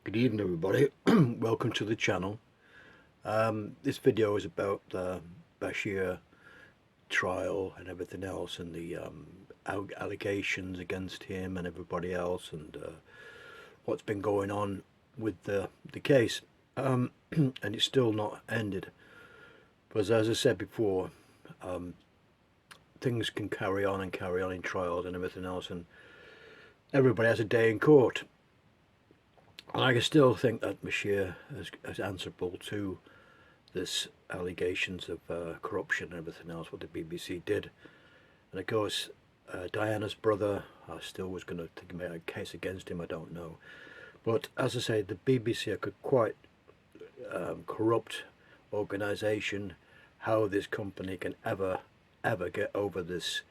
Good evening everybody, welcome to the channel. This video is about the Bashir trial and everything else, and the allegations against him and everybody else, and what's been going on with the case. And it's still not ended, because as I said before, things can carry on and carry on in trials and everything else, and everybody has a day in court. And I still think that Bashir is answerable to this allegations of corruption and everything else, what the BBC did. And of course, Diana's brother, I still was going to think about a case against him, I don't know. But as I say, the BBC are quite corrupt organisation. How this company can ever get over this,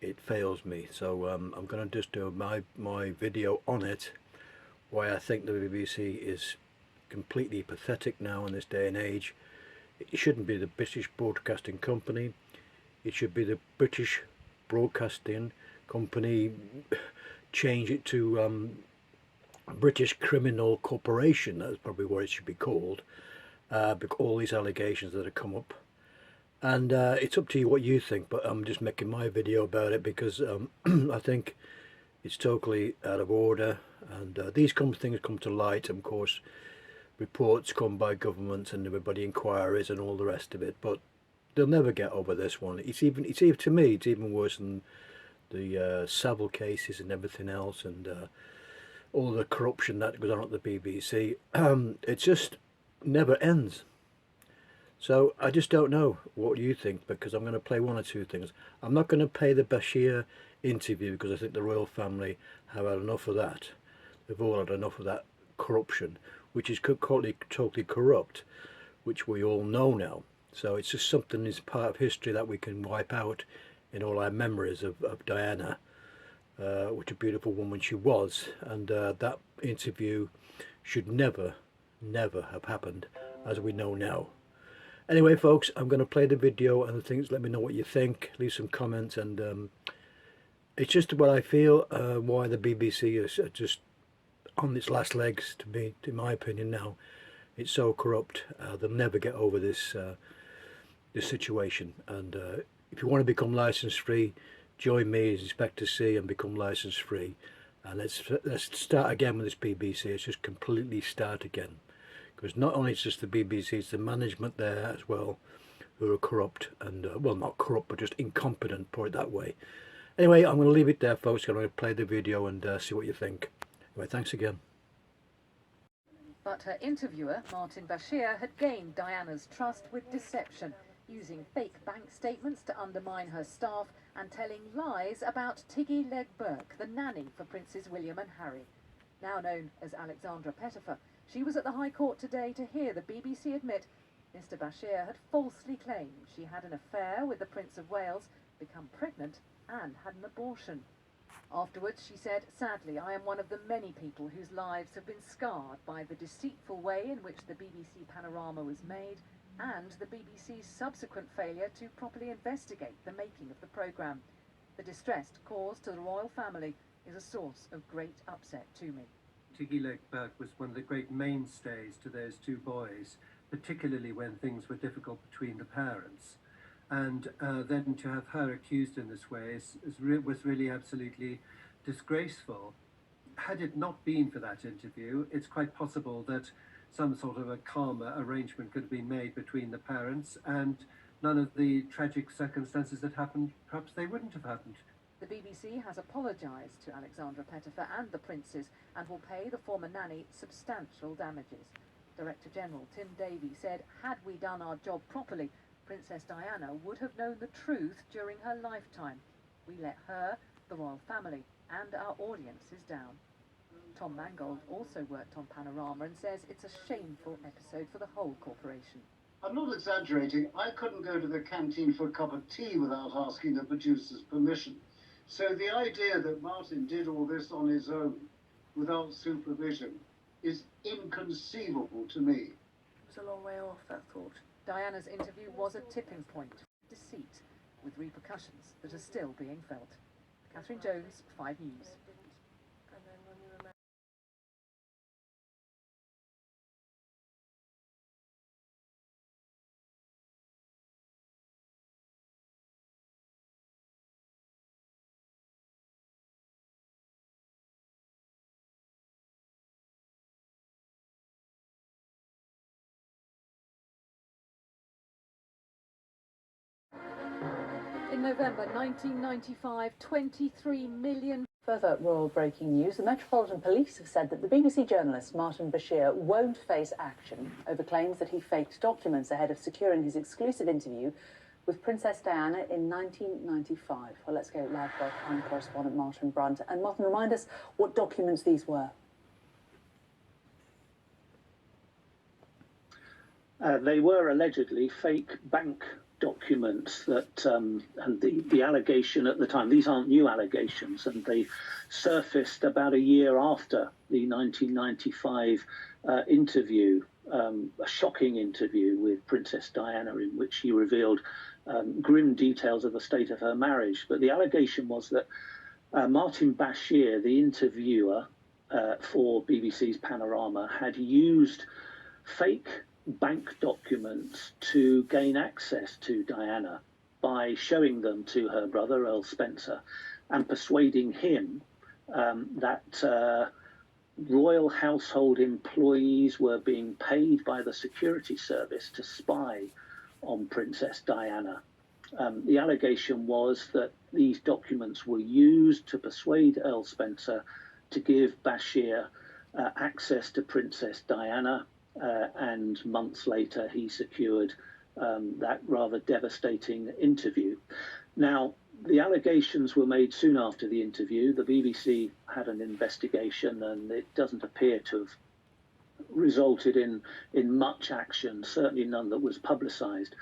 it fails me. So I'm going to just do my video on it, why I think the BBC is completely pathetic now in this day and age. It shouldn't be the British Broadcasting Company. It should be the British Broadcasting Company. Change it to British Criminal Corporation. That's probably what it should be called. Because all these allegations that have come up, and it's up to you what you think. But I'm just making my video about it because I think it's totally out of order, and these things come to light, and of course reports come by governments and everybody, inquiries and all the rest of it, but they'll never get over this one. It's even to me it's even worse than the Savile cases and everything else, and all the corruption that goes on at the BBC. It just never ends. So I just don't know what you think, because I'm going to play one or two things. I'm not going to play the Bashir interview because I think the royal family have had enough of that. They've all had enough of that corruption, which is totally corrupt, which we all know now. So it's just something that's part of history that we can wipe out in all our memories of Diana, which a beautiful woman she was. And that interview should never have happened, as we know now. Anyway folks, I'm going to play the video and the things. Let me know what you think, leave some comments, and it's just what I feel, why the BBC is just on its last legs, to me, in my opinion now. It's so corrupt. They'll never get over this this situation. And if you want to become license free, join me as Inspector C and become license free. And let's start again with this BBC. It's just completely start again. Because not only it's just the BBC, it's the management there as well, who are corrupt, and well, not corrupt, but just incompetent, put it that way. Anyway, I'm going to leave it there folks. I'm going to play the video and see what you think. Anyway, thanks again. But her interviewer, Martin Bashir, had gained Diana's trust with deception, using fake bank statements to undermine her staff and telling lies about Tiggy Legg Burke, the nanny for Princes William and Harry. Now known as Alexandra Pettifer, she was at the High Court today to hear the BBC admit Mr Bashir had falsely claimed she had an affair with the Prince of Wales, become pregnant and had an abortion. Afterwards she said, "Sadly, I am one of the many people whose lives have been scarred by the deceitful way in which the BBC Panorama was made and the BBC's subsequent failure to properly investigate the making of the programme. The distress caused to the royal family is a source of great upset to me." Tiggy Legg Burke was one of the great mainstays to those two boys, particularly when things were difficult between the parents. And then to have her accused in this way was really absolutely disgraceful. Had it not been for that interview, it's quite possible that some sort of a calmer arrangement could have been made between the parents, and none of the tragic circumstances that happened, perhaps they wouldn't have happened. The BBC has apologised to Alexandra Pettifer and the princes and will pay the former nanny substantial damages. Director General Tim Davie said, "Had we done our job properly, Princess Diana would have known the truth during her lifetime. We let her, the royal family and our audiences down." Tom Mangold also worked on Panorama and says it's a shameful episode for the whole corporation. "I'm not exaggerating. I couldn't go to the canteen for a cup of tea without asking the producer's permission. So the idea that Martin did all this on his own, without supervision, is inconceivable to me. It was a long way off, that thought. Diana's interview was a tipping point of deceit, with repercussions that are still being felt. Catherine Jones, 5 News. In November 1995, 23 million. Further royal breaking news. The Metropolitan Police have said that the BBC journalist Martin Bashir won't face action over claims that he faked documents ahead of securing his exclusive interview with Princess Diana in 1995. Well, let's go live to our crime correspondent Martin Brunt. And Martin, remind us what documents these were. They were allegedly fake bank documents that, and the allegation at the time, these aren't new allegations, and they surfaced about a year after the 1995 interview, a shocking interview with Princess Diana, in which she revealed grim details of the state of her marriage. But the allegation was that Martin Bashir, the interviewer for BBC's Panorama, had used fake bank documents to gain access to Diana by showing them to her brother, Earl Spencer, and persuading him that royal household employees were being paid by the security service to spy on Princess Diana. The allegation was that these documents were used to persuade Earl Spencer to give Bashir access to Princess Diana, and months later he secured that rather devastating interview. Now, the allegations were made soon after the interview. The BBC had an investigation, and it doesn't appear to have resulted in much action, certainly none that was publicised.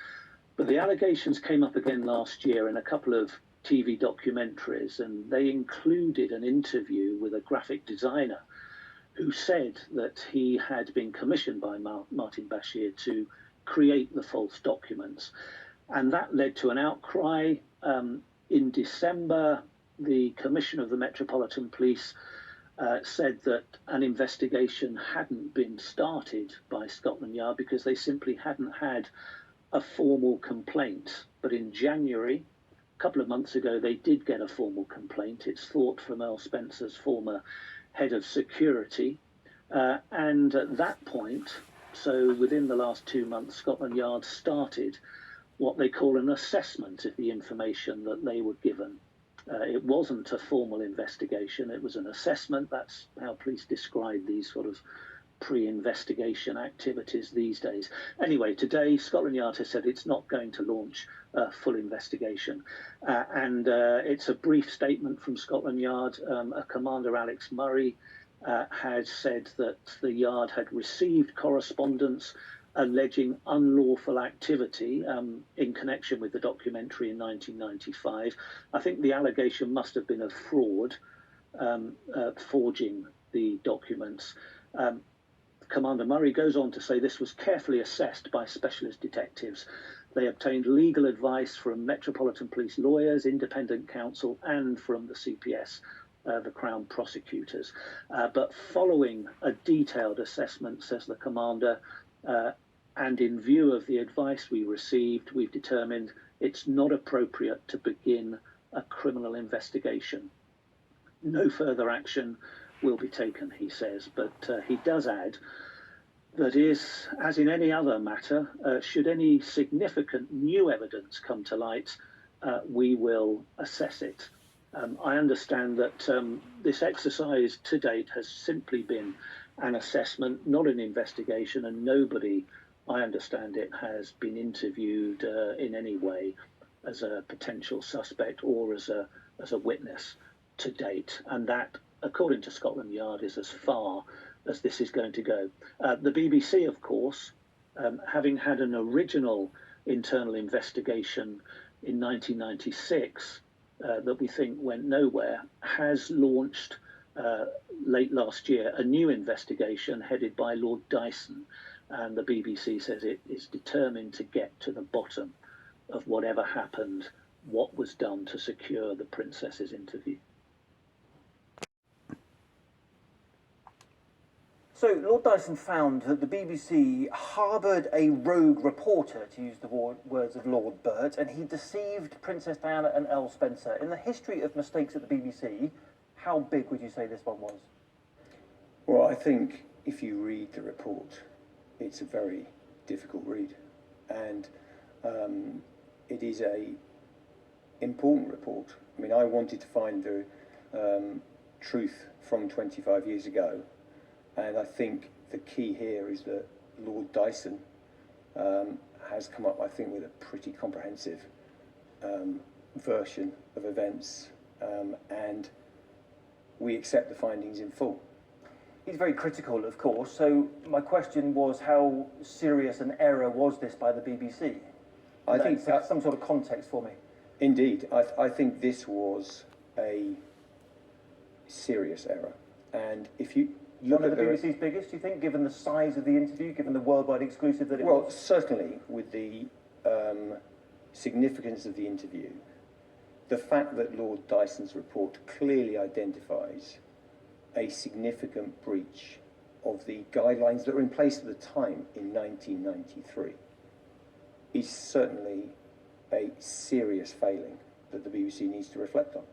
But the allegations came up again last year in a couple of TV documentaries, and they included an interview with a graphic designer who said that he had been commissioned by Martin Bashir to create the false documents. And that led to an outcry. In December, the Commissioner of the Metropolitan Police said that an investigation hadn't been started by Scotland Yard because they simply hadn't had a formal complaint. But in January, a couple of months ago, they did get a formal complaint. It's thought from Earl Spencer's former head of security, and at that point, so within the last 2 months, Scotland Yard started what they call an assessment of the information that they were given. It wasn't a formal investigation, it was an assessment. That's how police describe these sort of pre-investigation activities these days. Anyway, today Scotland Yard has said it's not going to launch a full investigation, and it's a brief statement from Scotland Yard. Commander Alex Murray had said that the Yard had received correspondence alleging unlawful activity in connection with the documentary in 1995. I think the allegation must have been of fraud, forging the documents. Commander Murray goes on to say this was carefully assessed by specialist detectives. They obtained legal advice from Metropolitan Police lawyers, independent counsel, and from the CPS, the Crown prosecutors. But following a detailed assessment, says the Commander, and in view of the advice we received, we've determined it's not appropriate to begin a criminal investigation. No further action will be taken, he says, but he does add that is, as in any other matter, should any significant new evidence come to light, we will assess it. I understand that this exercise to date has simply been an assessment, not an investigation, and nobody, I understand it, has been interviewed in any way as a potential suspect or as a witness to date, and that, according to Scotland Yard, is as far as this is going to go. The BBC, of course, having had an original internal investigation in 1996 that we think went nowhere, has launched late last year a new investigation headed by Lord Dyson, and the BBC says it is determined to get to the bottom of whatever happened, what was done to secure the princess's interview. So, Lord Dyson found that the BBC harboured a rogue reporter, to use the words of Lord Burt, and he deceived Princess Diana and Earl Spencer. In the history of mistakes at the BBC, how big would you say this one was? Well, I think if you read the report, it's a very difficult read, and it is a important report. I mean, I wanted to find the truth from 25 years ago, and I think the key here is that Lord Dyson has come up, I think, with a pretty comprehensive version of events, and we accept the findings in full. He's very critical, of course, so my question was, how serious an error was this by the BBC? I think some sort of context for me. Indeed, I think this was a serious error, and if you look One at of the BBC's biggest, do you think, given the size of the interview, given the worldwide exclusive that it well, was? certainly with the significance of the interview, the fact that Lord Dyson's report clearly identifies a significant breach of the guidelines that were in place at the time in 1993 is certainly a serious failing that the BBC needs to reflect on.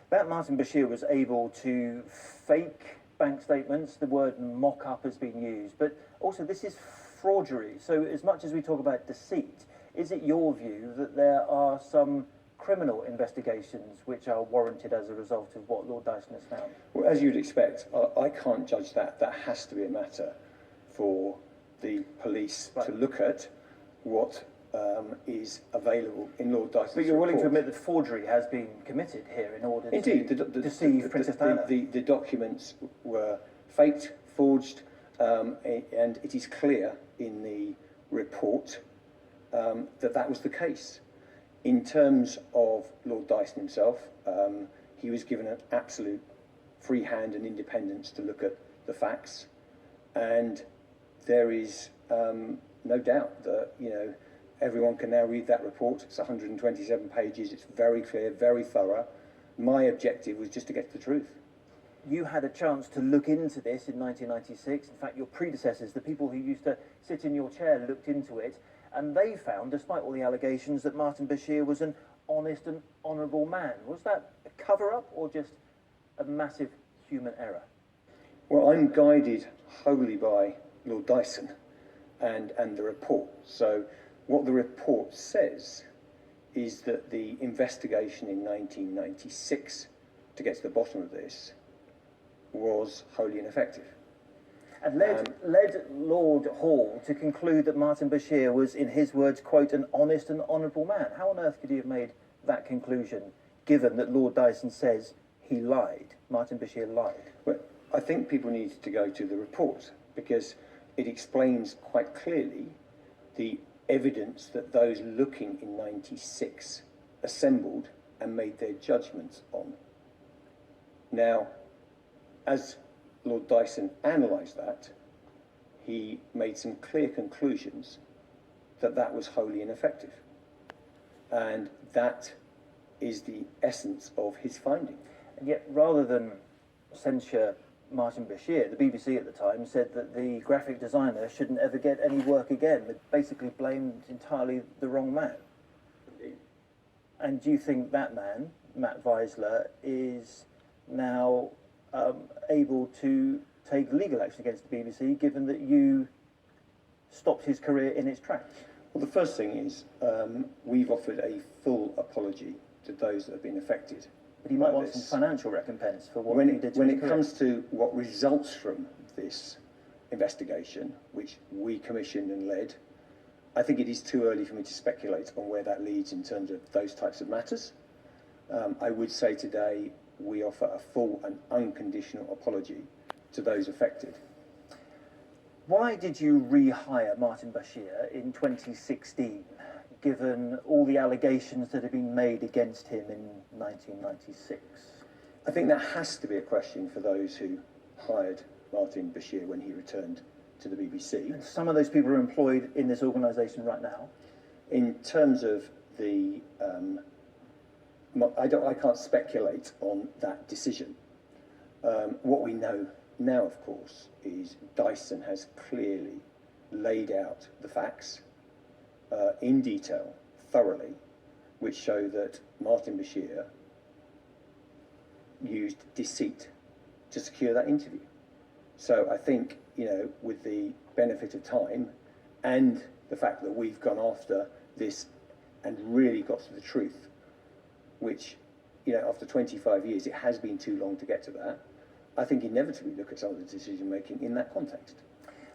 That Martin Bashir was able to fake bank statements, the word mock-up has been used, but also this is fraudery. So as much as we talk about deceit, is it your view that there are some criminal investigations which are warranted as a result of what Lord Dyson has found? Well, as you'd expect, I can't judge that. That has to be a matter for the police to look at what is available in Lord Dyson's But you're willing to report. admit that forgery has been committed here in order Indeed, to deceive Princess Diana? The documents were faked, forged, and it is clear in the report that that was the case. In terms of Lord Dyson himself, he was given an absolute free hand and independence to look at the facts, and there is no doubt that, you know, everyone can now read that report. It's 127 pages. It's very clear, very thorough. My objective was just to get to the truth. You had a chance to look into this in 1996. In fact, your predecessors, the people who used to sit in your chair, looked into it, and they found, despite all the allegations, that Martin Bashir was an honest and honourable man. Was that a cover-up or just a massive human error? Well, I'm guided wholly by Lord Dyson and the report. So what the report says is that the investigation in 1996 to get to the bottom of this was wholly ineffective. And led Lord Hall to conclude that Martin Bashir was, in his words, quote, an honest and honourable man. How on earth could he have made that conclusion, given that Lord Dyson says he lied, Martin Bashir lied? Well, I think people need to go to the report because it explains quite clearly the evidence that those looking in 96 assembled and made their judgments on. Now, as Lord Dyson analysed that, he made some clear conclusions that that was wholly ineffective. And that is the essence of his finding. And yet, rather than censure Martin Bashir, the BBC at the time said that the graphic designer shouldn't ever get any work again. They basically blamed entirely the wrong man. And do you think that man, Matt Weisler, is now able to take legal action against the BBC, given that you stopped his career in its tracks? Well, the first thing is we've offered a full apology to those that have been affected. But he might want some financial recompense for what he did to when his it career. comes to what results from this investigation, which we commissioned and led, I think it is too early for me to speculate on where that leads in terms of those types of matters. I would say today we offer a full and unconditional apology to those affected. Why did you rehire Martin Bashir in 2016, given all the allegations that had been made against him in 1996? I think that has to be a question for those who hired Martin Bashir when he returned to the BBC. And some of those people are employed in this organisation right now. In terms of the, I can't speculate on that decision. What we know now, of course, is Dyson has clearly laid out the facts in detail, thoroughly, which show that Martin Bashir used deceit to secure that interview. So I think, you know, with the benefit of time and the fact that we've gone after this and really got to the truth, which, after 25 years, it has been too long to get to that, I think inevitably look at some of the decision making in that context.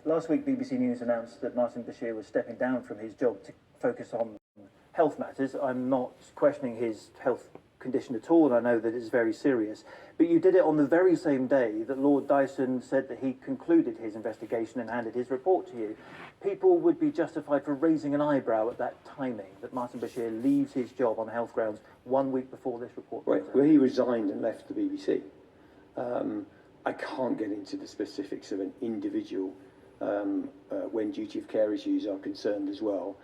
Last week, BBC News announced that Martin Bashir was stepping down from his job to focus on health matters. I'm not questioning his health condition at all, and I know that it's very serious. But you did it on the very same day that Lord Dyson said that he concluded his investigation and handed his report to you. People would be justified for raising an eyebrow at that timing, that Martin Bashir leaves his job on health grounds 1 week before this report comes out. Well, he resigned and left the BBC. I can't get into the specifics of an individual when duty of care issues are concerned as well.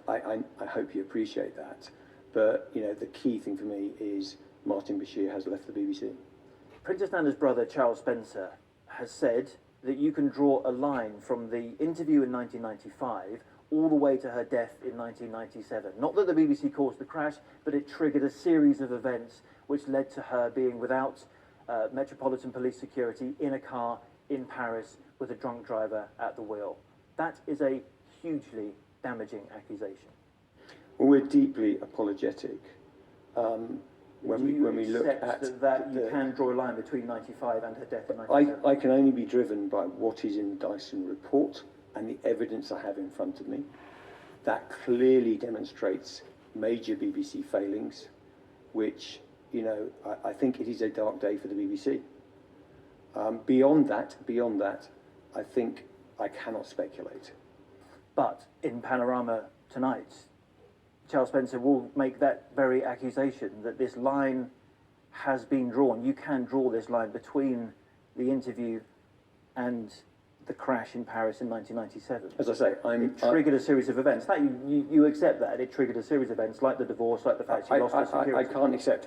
I hope you appreciate that. But, the key thing for me is Martin Bashir has left the BBC. Princess Diana's brother, Charles Spencer, has said that you can draw a line from the interview in 1995 all the way to her death in 1997. Not that the BBC caused the crash, but it triggered a series of events which led to her being without Metropolitan Police security in a car in Paris with a drunk driver at the wheel. That is a hugely damaging accusation. Well, we're deeply apologetic when we look at that you can draw a line between 95 and her death in 97. I can only be driven by what is in the Dyson report and the evidence I have in front of me. That clearly demonstrates major BBC failings, which, I think it is a dark day for the BBC. Beyond that, I think I cannot speculate. But in Panorama tonight, Charles Spencer will make that very accusation that this line has been drawn. You can draw this line between the interview and the crash in Paris in 1997. As I say, it triggered a series of events. That you accept that it triggered a series of events, like the divorce, like the fact she lost her security. I can't accept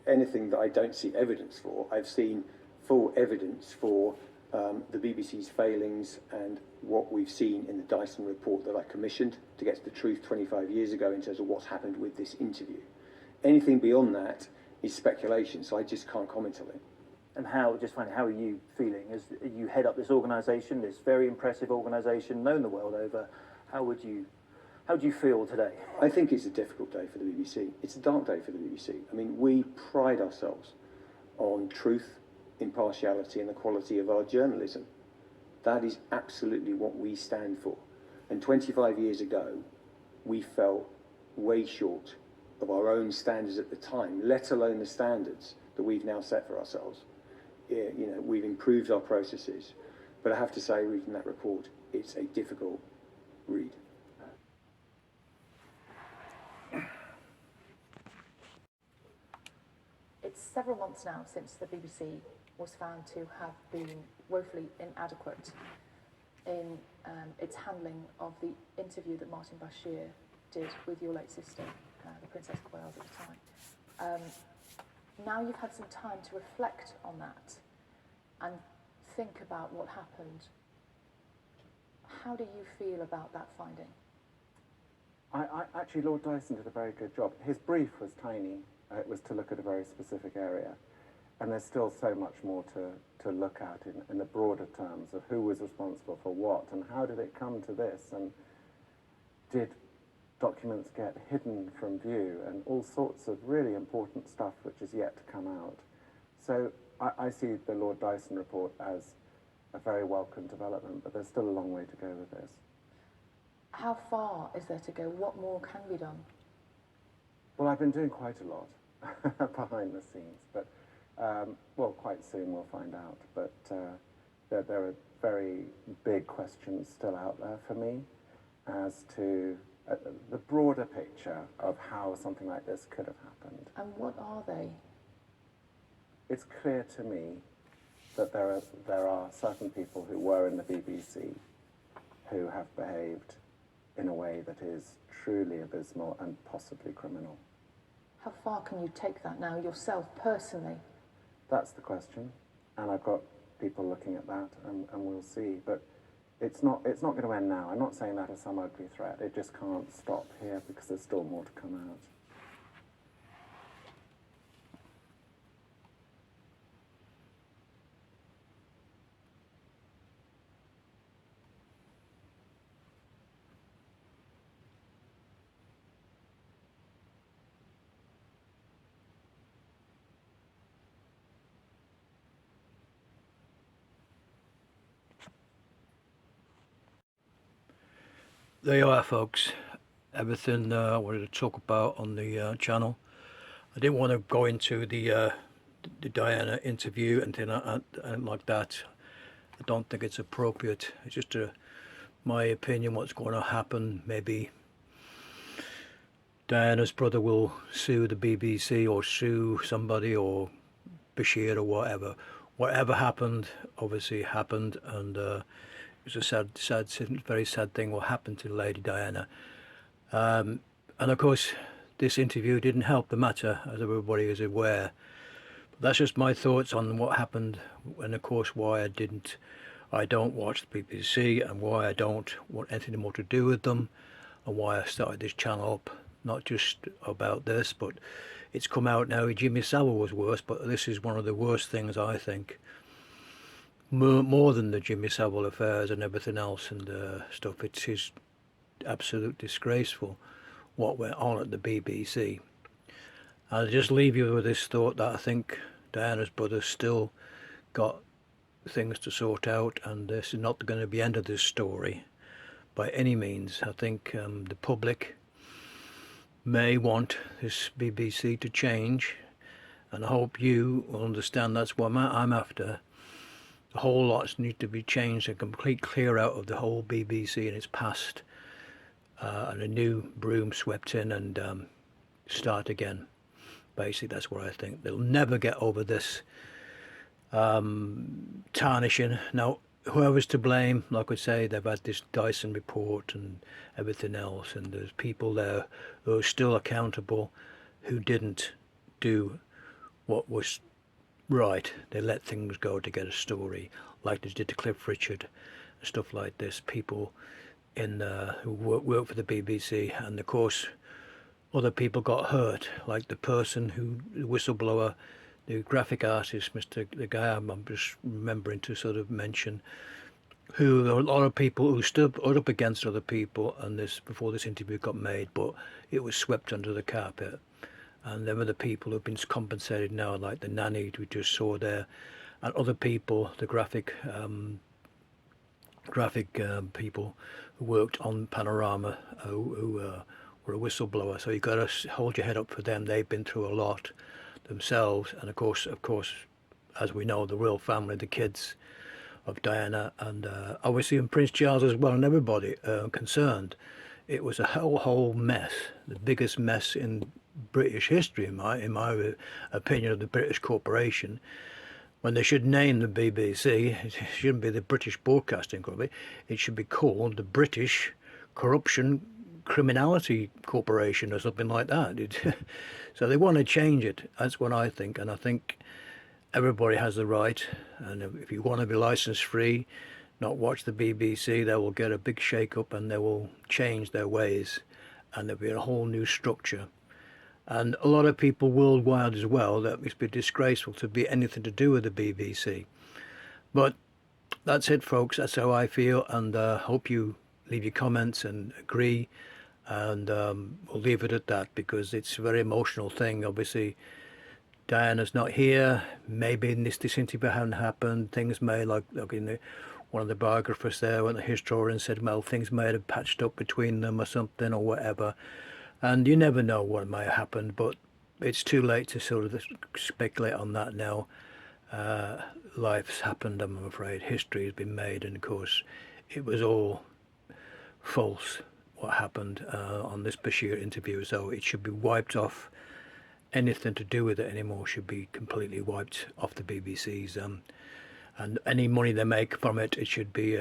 anything that I don't see evidence for. I've seen full evidence for the BBC's failings and what we've seen in the Dyson report that I commissioned to get to the truth 25 years ago in terms of what's happened with this interview. Anything beyond that is speculation, so I just can't comment on it. And how are you feeling as you head up this organisation, this very impressive organisation known the world over? How do you feel today? I think it's a difficult day for the BBC. It's a dark day for the BBC. I mean, we pride ourselves on truth, impartiality and the quality of our journalism. That is absolutely what we stand for. And 25 years ago, we fell way short of our own standards at the time, let alone the standards that we've now set for ourselves. We've improved our processes, but I have to say, reading that report, it's a difficult read. It's several months now since the BBC was found to have been woefully inadequate in its handling of the interview that Martin Bashir did with your late sister, the Princess of Wales at the time. Now you've had some time to reflect on that and think about what happened. How do you feel about that finding? Actually, Lord Dyson did a very good job. His brief was tiny. It was to look at a very specific area. And there's still so much more to look at in the broader terms of who was responsible for what and how did it come to this, and did documents get hidden from view, and all sorts of really important stuff which is yet to come out. So I see the Lord Dyson report as a very welcome development, but there's still a long way to go with this. How far is there to go? What more can be done? Well, I've been doing quite a lot behind the scenes, but quite soon we'll find out. But there are very big questions still out there for me as to the broader picture of how something like this could have happened. And what are they? It's clear to me that there are certain people who were in the BBC who have behaved in a way that is truly abysmal and possibly criminal. How far can you take that now, yourself, personally? That's the question, and I've got people looking at that, and we'll see. But it's not going to end now. I'm not saying that as some ugly threat. It just can't stop here because there's still more to come out. there you are, folks. Everything I wanted to talk about on the channel. I didn't want to go into the Diana interview and things like that. I don't think it's appropriate. It's just my opinion, what's going to happen. Maybe Diana's brother will sue the BBC or sue somebody, or Bashir, or whatever. Whatever happened, obviously happened, and it was a very sad thing what happened to Lady Diana. And of course, this interview didn't help the matter, as everybody is aware. But that's just my thoughts on what happened, and of course why I don't watch the BBC, and why I don't want anything more to do with them, and why I started this channel up. Not just about this, but it's come out now. Jimmy Savile was worse, but this is one of the worst things, I think. More than the Jimmy Savile affairs and everything else and stuff. It is absolute disgraceful what went on at the BBC. I'll just leave you with this thought that I think Diana's brother still got things to sort out, and this is not going to be the end of this story by any means. I think the public may want this BBC to change, and I hope you will understand that's what I'm after. The whole lots need to be changed, a complete clear out of the whole BBC and its past, and a new broom swept in, and start again. Basically, that's what I think. They'll never get over this tarnishing. Now, whoever's to blame, like I say, they've had this Dyson report and everything else, and there's people there who are still accountable, who didn't do what was right. They let things go to get a story, like they did to Cliff Richard and stuff like this. People who work for the BBC, and of course other people got hurt, like the person the whistleblower, the graphic artist, the guy I'm just remembering to sort of mention, who there were a lot of people who stood up against other people, and before this interview got made, but it was swept under the carpet. And there were the people who've been compensated now, like the nanny we just saw there, and other people, the graphic people who worked on Panorama, who were a whistleblower. So you've got to hold your head up for them. They've been through a lot themselves, and of course, as we know, the royal family, the kids of Diana, and obviously and Prince Charles as well, and everybody concerned. It was a whole mess, the biggest mess in British history, in my opinion, of the British corporation. When they should name the BBC, it shouldn't be the British Broadcasting Company. It should be called the British Corruption Criminality Corporation or something like that. So they want to change it. That's what I think, and I think everybody has the right. And if you want to be license free, not watch the BBC, they will get a big shake up, and they will change their ways, and there'll be a whole new structure. And a lot of people worldwide as well, that must be disgraceful to be anything to do with the BBC. But that's it, folks. That's how I feel, and hope you leave your comments and agree, and we'll leave it at that, because it's a very emotional thing. Obviously Diana's not here. Maybe this interview hadn't happened, things may, like in one of the biographers there, when the historian said, well, things may have patched up between them or something, or whatever. And you never know what might have happened, but it's too late to sort of speculate on that now. Life's happened, I'm afraid. History has been made, and of course it was all false what happened on this Bashir interview, so it should be wiped off. Anything to do with it anymore should be completely wiped off the BBC's, and any money they make from it, it should be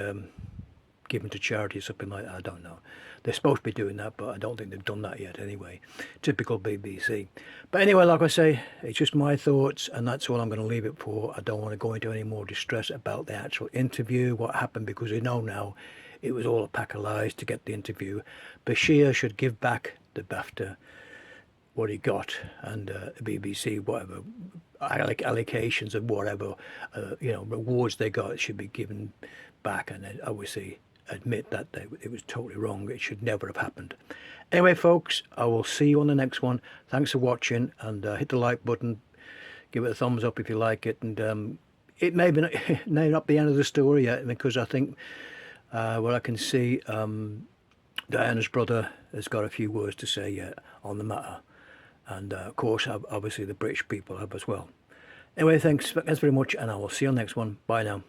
given to charity or something like that. I don't know. They're supposed to be doing that, but I don't think they've done that yet anyway. Typical BBC. But anyway, like I say, it's just my thoughts, and that's all I'm going to leave it for. I don't want to go into any more distress about the actual interview, what happened, because we know now it was all a pack of lies to get the interview. Bashir should give back the BAFTA, what he got, and the BBC, whatever allocations of whatever rewards they got, should be given back, and obviously admit that it was totally wrong. It should never have happened. Anyway, folks, I will see you on the next one. Thanks for watching, and hit the like button, give it a thumbs up if you like it, and it may not be the end of the story yet, because I think what I can see, Diana's brother has got a few words to say on the matter, and of course, obviously the British people have as well. Anyway, thanks very much, and I will see you on the next one. Bye now.